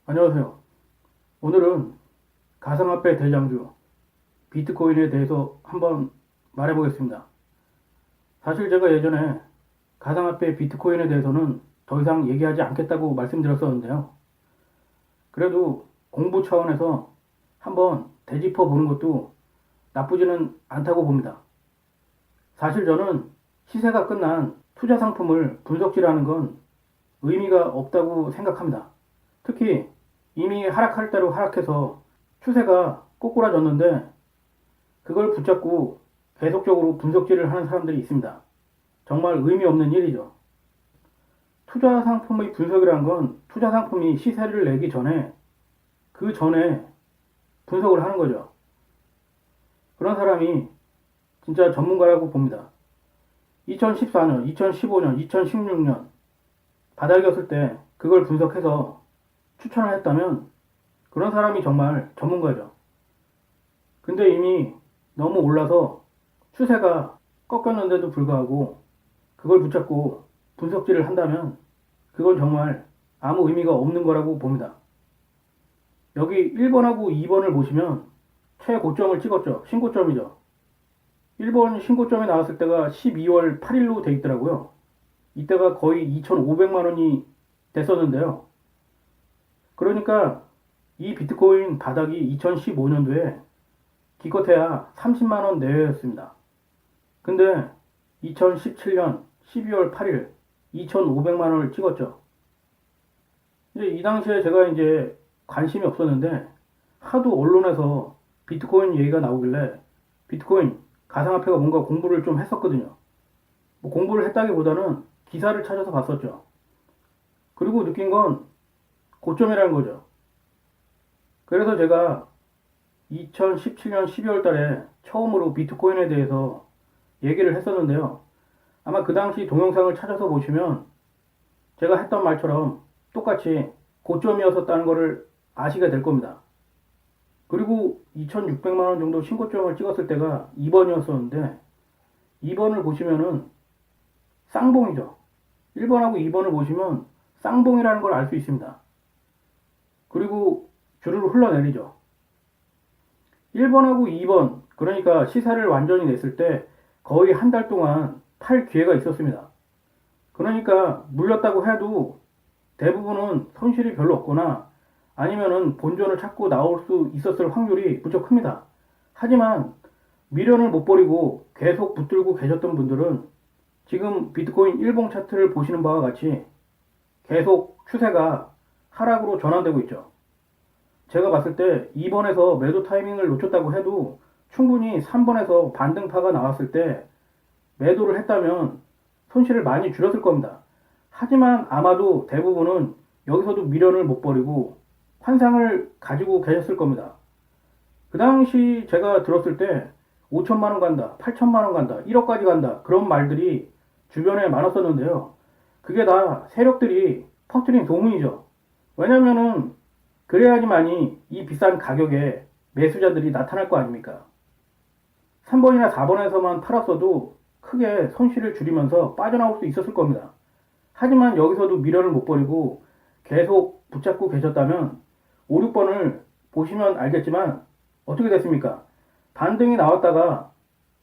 안녕하세요. 오늘은 가상화폐 대장주 비트코인에 대해서 한번 말해보겠습니다. 사실 제가 예전에 가상화폐 비트코인에 대해서는 더 이상 얘기하지 않겠다고 말씀드렸었는데요. 그래도 공부 차원에서 한번 되짚어 보는 것도 나쁘지는 않다고 봅니다. 사실 저는 시세가 끝난 투자 상품을 분석질하는 건 의미가 없다고 생각합니다. 특히 이미 하락할 대로 하락해서 추세가 꼬꾸라졌는데 그걸 붙잡고 계속적으로 분석질을 하는 사람들이 있습니다. 정말 의미 없는 일이죠. 투자 상품의 분석이라는 건 투자 상품이 시세를 내기 전에 그 전에 분석을 하는 거죠. 그런 사람이 진짜 전문가라고 봅니다. 2014년, 2015년, 2016년 바닥이었을 때 그걸 분석해서 추천을 했다면 그런 사람이 정말 전문가죠. 근데 이미 너무 올라서 추세가 꺾였는데도 불구하고 그걸 붙잡고 분석질을 한다면 그건 정말 아무 의미가 없는 거라고 봅니다. 여기 1번하고 2번을 보시면 최고점을 찍었죠. 신고점이죠. 1번 신고점이 나왔을 때가 12월 8일로 돼 있더라고요. 이때가 거의 2,500만 원이 됐었는데요. 그러니까 이 비트코인 바닥이 2015년도에 기껏해야 30만 원 내외였습니다. 근데 2017년 12월 8일 2,500만 원을 찍었죠. 이제 이 당시에 제가 이제 관심이 없었는데 하도 언론에서 비트코인 얘기가 나오길래 비트코인 가상화폐가 뭔가 공부를 좀 했었거든요. 뭐 공부를 했다기보다는 기사를 찾아서 봤었죠. 그리고 느낀 건 고점이라는 거죠. 그래서 제가 2017년 12월 달에 처음으로 비트코인에 대해서 얘기를 했었는데요. 아마 그 당시 동영상을 찾아서 보시면 제가 했던 말처럼 똑같이 고점이었었다는 것을 아시게 될 겁니다. 그리고 2,600만 원 정도 신고점을 찍었을 때가 2번이었었는데 2번을 보시면은 쌍봉이죠. 1번하고 2번을 보시면 쌍봉이라는 걸 알 수 있습니다. 그리고 줄을 흘러내리죠. 1번하고 2번, 그러니까 시세를 완전히 냈을 때 거의 한 달 동안 팔 기회가 있었습니다. 그러니까 물렸다고 해도 대부분은 손실이 별로 없거나 아니면은 본전을 찾고 나올 수 있었을 확률이 무척 큽니다. 하지만 미련을 못 버리고 계속 붙들고 계셨던 분들은 지금 비트코인 일봉 차트를 보시는 바와 같이 계속 추세가 하락으로 전환되고 있죠. 제가 봤을 때 2번에서 매도 타이밍을 놓쳤다고 해도 충분히 3번에서 반등파가 나왔을 때 매도를 했다면 손실을 많이 줄였을 겁니다. 하지만 아마도 대부분은 여기서도 미련을 못 버리고 환상을 가지고 계셨을 겁니다. 그 당시 제가 들었을 때 5천만 원 간다, 8천만 원 간다, 1억까지 간다 그런 말들이 주변에 많았었는데요. 그게 다 세력들이 퍼뜨린 소문이죠. 왜냐면은 그래야지만이 이 비싼 가격에 매수자들이 나타날 거 아닙니까? 3번이나 4번에서만 팔았어도 크게 손실을 줄이면서 빠져나올 수 있었을 겁니다. 하지만 여기서도 미련을 못 버리고 계속 붙잡고 계셨다면 5, 6번을 보시면 알겠지만 어떻게 됐습니까? 반등이 나왔다가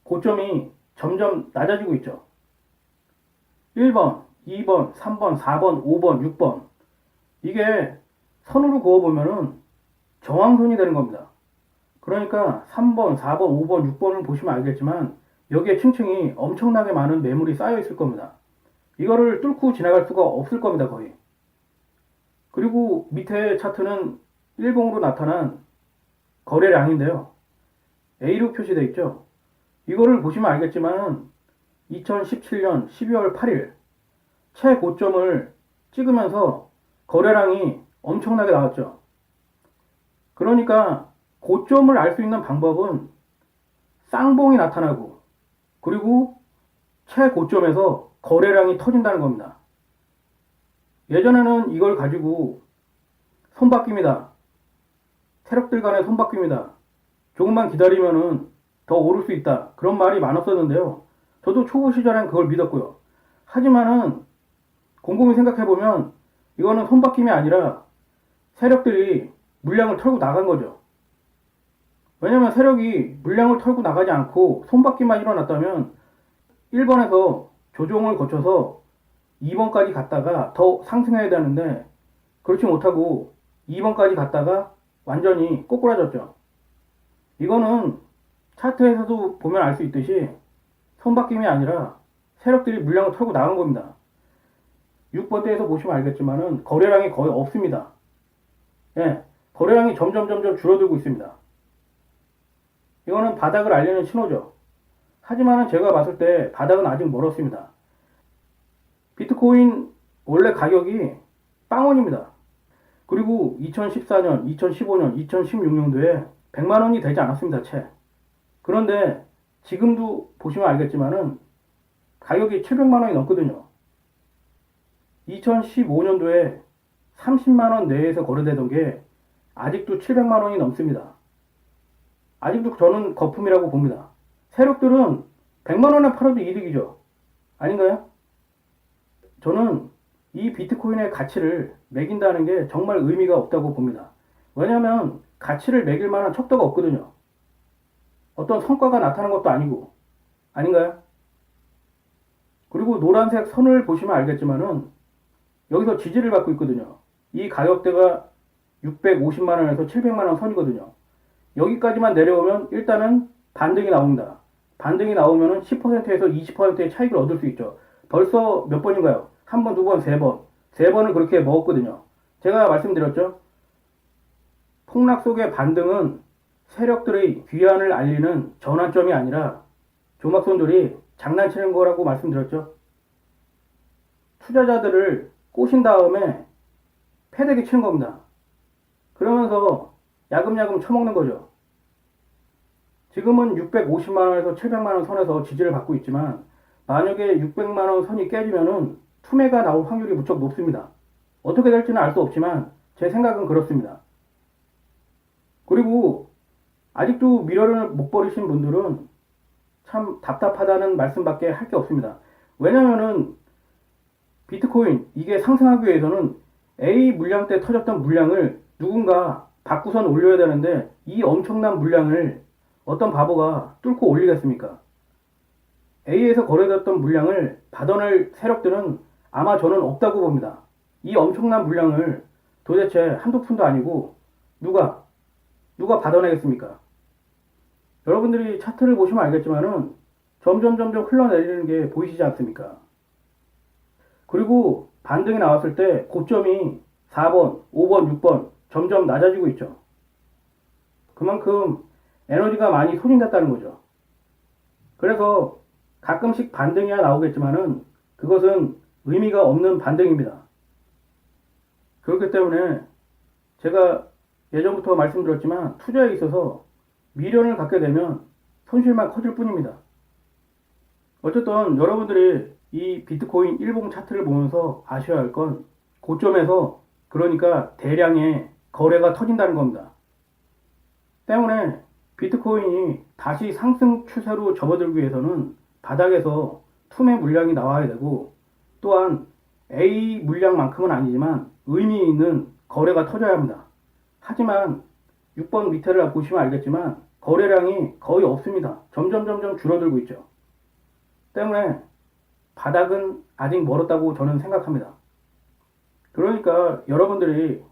고점이 점점 낮아지고 있죠. 1번, 2번, 3번, 4번, 5번, 6번 이게 선으로 그어보면은 저항선이 되는 겁니다. 그러니까 3번, 4번, 5번, 6번을 보시면 알겠지만 여기에 층층이 엄청나게 많은 매물이 쌓여 있을 겁니다. 이거를 뚫고 지나갈 수가 없을 겁니다, 거의. 그리고 밑에 차트는 일봉으로 나타난 거래량인데요. A로 표시되어 있죠. 이거를 보시면 알겠지만 2017년 12월 8일 최고점을 찍으면서 거래량이 엄청나게 나왔죠. 그러니까 고점을 알 수 있는 방법은 쌍봉이 나타나고 그리고 최고점에서 거래량이 터진다는 겁니다. 예전에는 이걸 가지고 손바뀜이다. 세력들 간의 손바뀜이다. 조금만 기다리면은 더 오를 수 있다. 그런 말이 많았었는데요. 저도 초보 시절엔 그걸 믿었고요. 하지만은 곰곰이 생각해보면 이거는 손바뀜이 아니라 세력들이 물량을 털고 나간 거죠. 왜냐면 세력이 물량을 털고 나가지 않고 손바뀜만 일어났다면 1번에서 조정을 거쳐서 2번까지 갔다가 더 상승해야 되는데 그렇지 못하고 2번까지 갔다가 완전히 꼬꾸라졌죠. 이거는 차트에서도 보면 알 수 있듯이 손바뀜이 아니라 세력들이 물량을 털고 나간 겁니다. 6번대에서 보시면 알겠지만은 거래량이 거의 없습니다. 예, 거래량이 점점 줄어들고 있습니다. 이거는 바닥을 알리는 신호죠. 하지만은 제가 봤을 때 바닥은 아직 멀었습니다. 비트코인 원래 가격이 빵원입니다. 그리고 2014년, 2015년, 2016년도에 100만원이 되지 않았습니다, 채. 그런데 지금도 보시면 알겠지만은 가격이 700만원이 넘거든요. 2015년도에 30만원 내에서 거래되던 게 아직도 700만원이 넘습니다. 아직도 저는 거품이라고 봅니다. 세력들은 100만원에 팔아도 이득이죠. 아닌가요? 저는 이 비트코인의 가치를 매긴다는 게 정말 의미가 없다고 봅니다. 왜냐하면 가치를 매길 만한 척도가 없거든요. 어떤 성과가 나타난 것도 아니고. 아닌가요? 그리고 노란색 선을 보시면 알겠지만은 여기서 지지를 받고 있거든요. 이 가격대가 650만원에서 700만원 선이거든요. 여기까지만 내려오면 일단은 반등이 나옵니다. 반등이 나오면 10%에서 20%의 차익을 얻을 수 있죠. 벌써 몇 번인가요? 한 번, 두 번, 세 번. 세 번을 그렇게 먹었거든요. 제가 말씀드렸죠. 폭락 속의 반등은 세력들의 귀환을 알리는 전환점이 아니라 조막손들이 장난치는 거라고 말씀드렸죠. 투자자들을 꼬신 다음에 패대기 치는 겁니다. 그러면서 야금야금 쳐먹는 거죠. 지금은 650만원에서 700만원 선에서 지지를 받고 있지만 만약에 600만원 선이 깨지면은 투매가 나올 확률이 무척 높습니다. 어떻게 될지는 알 수 없지만 제 생각은 그렇습니다. 그리고 아직도 미련을 못 버리신 분들은 참 답답하다는 말씀밖에 할 게 없습니다. 왜냐면은 비트코인 이게 상승하기 위해서는 A 물량 때 터졌던 물량을 누군가 바꾸선 올려야 되는데 이 엄청난 물량을 어떤 바보가 뚫고 올리겠습니까? A에서 거래됐던 물량을 받아낼 세력들은 아마 저는 없다고 봅니다. 이 엄청난 물량을 도대체 한두 푼도 아니고 누가 받아내겠습니까? 여러분들이 차트를 보시면 알겠지만은 점점 흘러내리는 게 보이시지 않습니까? 그리고 반등이 나왔을 때 고점이 4번, 5번, 6번 점점 낮아지고 있죠. 그만큼 에너지가 많이 소진됐다는 거죠. 그래서 가끔씩 반등이야 나오겠지만은 그것은 의미가 없는 반등입니다. 그렇기 때문에 제가 예전부터 말씀드렸지만 투자에 있어서 미련을 갖게 되면 손실만 커질 뿐입니다. 어쨌든 여러분들이 이 비트코인 일봉 차트를 보면서 아셔야 할 건 고점에서 그러니까 대량의 거래가 터진다는 겁니다. 때문에 비트코인이 다시 상승 추세로 접어들기 위해서는 바닥에서 투매 물량이 나와야 되고 또한 A 물량만큼은 아니지만 의미 있는 거래가 터져야 합니다. 하지만 6번 밑에를 보시면 알겠지만 거래량이 거의 없습니다. 점점 줄어들고 있죠. 때문에 바닥은 아직 멀었다고 저는 생각합니다. 그러니까 여러분들이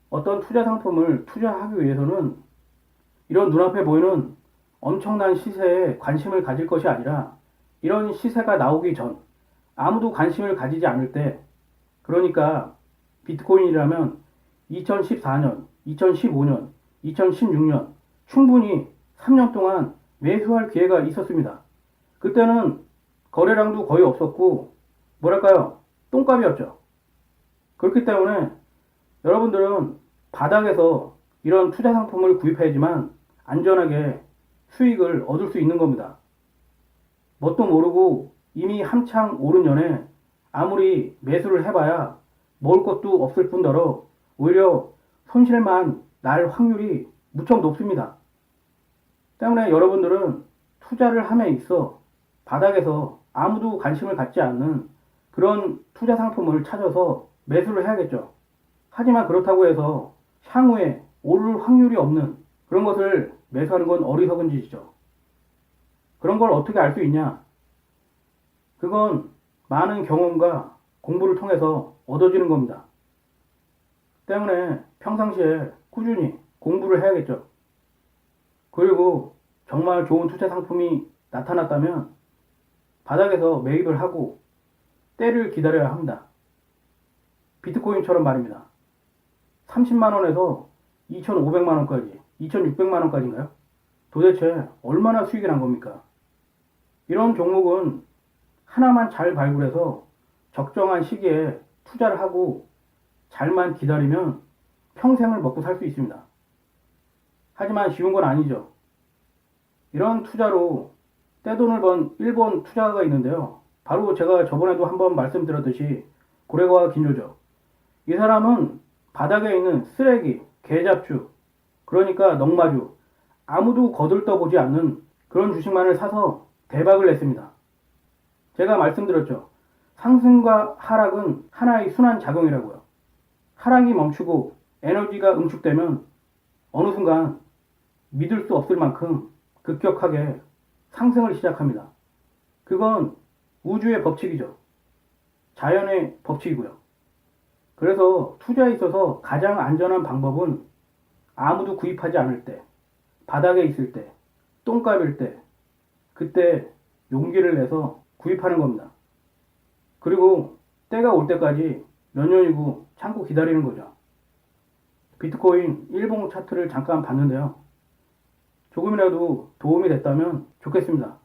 어떤 투자 상품을 투자하기 위해서는 이런 눈앞에 보이는 엄청난 시세에 관심을 가질 것이 아니라 이런 시세가 나오기 전 아무도 관심을 가지지 않을 때 그러니까 비트코인이라면 2014년, 2015년, 2016년 충분히 3년 동안 매수할 기회가 있었습니다. 그때는 거래량도 거의 없었고 뭐랄까요? 똥값이었죠. 그렇기 때문에 여러분들은 바닥에서 이런 투자 상품을 구입해야지만 안전하게 수익을 얻을 수 있는 겁니다. 뭣도 모르고 이미 한창 오른 년에 아무리 매수를 해봐야 먹을 것도 없을 뿐더러 오히려 손실만 날 확률이 무척 높습니다. 때문에 여러분들은 투자를 함에 있어 바닥에서 아무도 관심을 갖지 않는 그런 투자 상품을 찾아서 매수를 해야겠죠. 하지만 그렇다고 해서 향후에 오를 확률이 없는 그런 것을 매수하는 건 어리석은 짓이죠. 그런 걸 어떻게 알 수 있냐? 그건 많은 경험과 공부를 통해서 얻어지는 겁니다. 때문에 평상시에 꾸준히 공부를 해야겠죠. 그리고 정말 좋은 투자 상품이 나타났다면 바닥에서 매입을 하고 때를 기다려야 합니다. 비트코인처럼 말입니다. 30만원에서 2,500만원까지, 2,600만원까지인가요? 도대체 얼마나 수익이 난 겁니까? 이런 종목은 하나만 잘 발굴해서 적정한 시기에 투자를 하고 잘만 기다리면 평생을 먹고 살 수 있습니다. 하지만 쉬운 건 아니죠. 이런 투자로 떼돈을 번 일본 투자가가 있는데요. 바로 제가 저번에도 한번 말씀드렸듯이 고레가와 긴조죠. 이 사람은 바닥에 있는 쓰레기, 개잡주, 그러니까 넝마주, 아무도 거들떠보지 않는 그런 주식만을 사서 대박을 냈습니다. 제가 말씀드렸죠. 상승과 하락은 하나의 순환 작용이라고요. 하락이 멈추고 에너지가 응축되면 어느 순간 믿을 수 없을 만큼 급격하게 상승을 시작합니다. 그건 우주의 법칙이죠. 자연의 법칙이고요. 그래서 투자에 있어서 가장 안전한 방법은 아무도 구입하지 않을 때, 바닥에 있을 때, 똥값일 때, 그때 용기를 내서 구입하는 겁니다. 그리고 때가 올 때까지 몇 년이고 참고 기다리는 거죠. 비트코인 일봉 차트를 잠깐 봤는데요. 조금이라도 도움이 됐다면 좋겠습니다.